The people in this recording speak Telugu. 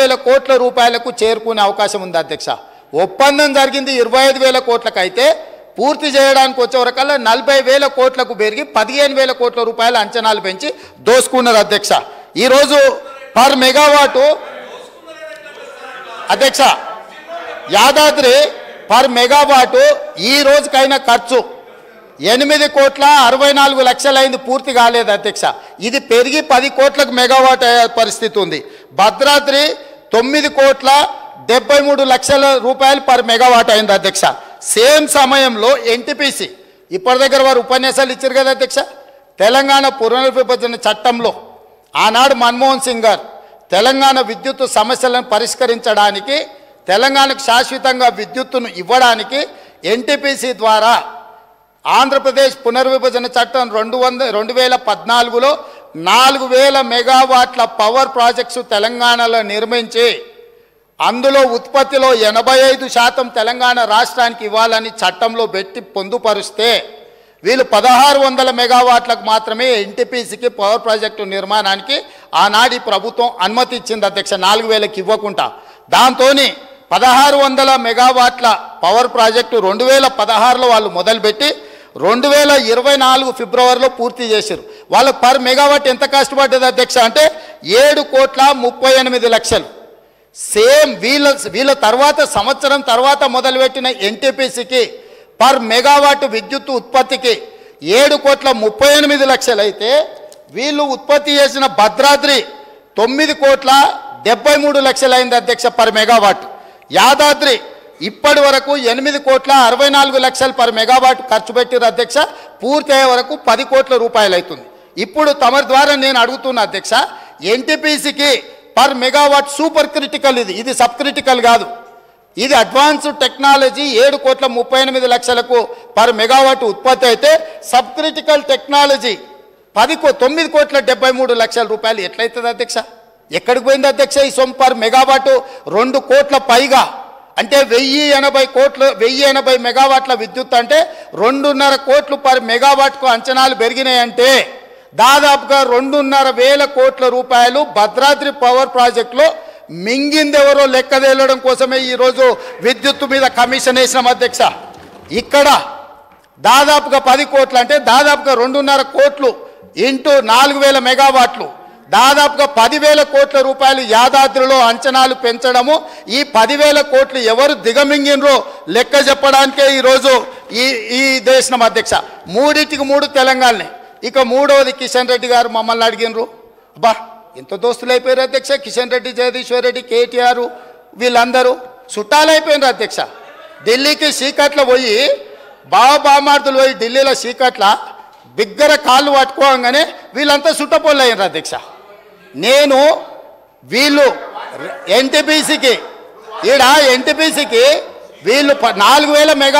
25,000 కోట్ల రూపాయలకు చేరుకునే అవకాశం ఉంది అధ్యక్ష. ఒప్పందం జరిగింది 25,000 కోట్లకు అయితే పూర్తి చేయడానికి వచ్చేవరకల్లా 40,000 కోట్లకు పెరిగి 15,000 కోట్ల రూపాయల అంచనాలు పెంచి దోసుకున్నారు అధ్యక్ష. ఈరోజు పర్ మెగావాటు అధ్యక్ష యాదాద్రి పర్ మెగావాటు ఈ రోజుకైనా ఖర్చు 8,64,00,000 అయింది, పూర్తి కాలేదు అధ్యక్ష. ఇది పెరిగి 10 కోట్లకు మెగావాట్ అయ్యే పరిస్థితి ఉంది. భద్రాద్రి 9,73,00,000 రూపాయలు పర్ మెగావాట్ అయింది అధ్యక్ష. సేమ్ సమయంలో ఎన్టీపీసీ ఇప్పటి దగ్గర వారు ఉపన్యాసాలు ఇచ్చారు కదా అధ్యక్ష. తెలంగాణ పునర్విభజన చట్టంలో ఆనాడు మన్మోహన్ సింగ్ గారు తెలంగాణ విద్యుత్ సమస్యలను పరిష్కరించడానికి, తెలంగాణకు శాశ్వతంగా విద్యుత్తును ఇవ్వడానికి ఎన్టీపీసీ ద్వారా ఆంధ్రప్రదేశ్ పునర్విభజన చట్టం 2014లో 4,000 మెగావాట్ల పవర్ ప్రాజెక్ట్స్ తెలంగాణలో నిర్మించి అందులో ఉత్పత్తిలో 85% తెలంగాణ రాష్ట్రానికి ఇవ్వాలని చట్టంలో పెట్టి పొందుపరిస్తే వీళ్ళు 1,600 మెగావాట్లకు మాత్రమే ఎన్టీపీసీకి పవర్ ప్రాజెక్టు నిర్మాణానికి ఆనాటి ప్రభుత్వం అనుమతి ఇచ్చింది అధ్యక్ష, 4,000కి ఇవ్వకుండా. దాంతో 1,600 మెగావాట్ల పవర్ ప్రాజెక్టు 2016లో వాళ్ళు మొదలుపెట్టి 2024 ఫిబ్రవరిలో పూర్తి చేశారు. వాళ్ళకు పర్ మెగావాట్ ఎంత కష్టపడ్డది అధ్యక్ష అంటే 7,38,00,000. సేమ్ వీళ్ళ తర్వాత సంవత్సరం తర్వాత మొదలుపెట్టిన ఎన్టీపీసీకి పర్ మెగావాట్ విద్యుత్ ఉత్పత్తికి 7,38,00,000 అయితే వీళ్ళు ఉత్పత్తి చేసిన భద్రాద్రి 9,73,00,000 అయింది అధ్యక్ష పర్ మెగావాట్. యాదాద్రి ఇప్పటి వరకు 8,64,00,000 పర్ మెగావాట్ ఖర్చు పెట్టిరు అధ్యక్ష. పూర్తి అయ్యే వరకు 10 కోట్ల రూపాయలు అవుతుంది. ఇప్పుడు తమరి ద్వారా నేను అడుగుతున్నా అధ్యక్ష, ఎన్టీపీసీకి పర్ మెగావాట్ సూపర్ క్రిటికల్, ఇది సబ్ క్రిటికల్ కాదు, ఇది అడ్వాన్స్డ్ టెక్నాలజీ 7,38,00,000కు పర్ మెగావాట్ ఉత్పత్తి అయితే సబ్ క్రిటికల్ టెక్నాలజీ 9,73,00,000 రూపాయలు ఎట్లయితుంది అధ్యక్ష? ఎక్కడికి పోయింది అధ్యక్ష ఈ సొమ్ము? పర్ మెగావాటు 2 కోట్ల పైగా అంటే 1,080 మెగావాట్ల విద్యుత్ అంటే 2.5 కోట్లు పర్ మెగావాట్కు అంచనాలు పెరిగినాయంటే దాదాపుగా 2,500 కోట్ల రూపాయలు భద్రాద్రి పవర్ ప్రాజెక్టులో మింగిందెవరో లెక్క తేలడం కోసమే ఈరోజు విద్యుత్తు మీద కమిషన్ వేసినాం అధ్యక్ష. ఇక్కడ దాదాపుగా 10 కోట్లు అంటే దాదాపుగా 2.5 కోట్లు ఇంటూ 4,000 మెగావాట్లు దాదాపుగా 10,000 కోట్ల రూపాయలు యాదాద్రిలో అంచనాలు పెంచడము. ఈ 10,000 కోట్లు ఎవరు దిగమింగినరో లెక్క చెప్పడానికే ఈరోజు ఈ దేశం అధ్యక్ష. 3 తెలంగాణనే. ఇక మూడవది కిషన్ రెడ్డి గారు మమ్మల్ని అడిగినరు. అబ్బా ఎంత దోస్తులు అయిపోయారు అధ్యక్ష, కిషన్ రెడ్డి, జగదీశ్వర్ రెడ్డి, కేటీఆర్ వీళ్ళందరూ చుట్టాలు అయిపోయినారు అధ్యక్ష. ఢిల్లీకి చీకట్లో పోయి బామార్దులు పోయి ఢిల్లీలో చీకట్ల బిగ్గర కాళ్ళు పట్టుకోగానే వీళ్ళంతా చుట్టపోళ్ళు అయినారు అధ్యక్ష. నేను వీళ్ళు ఎన్టీపీసీకి వీళ్ళు 4,000 మెగా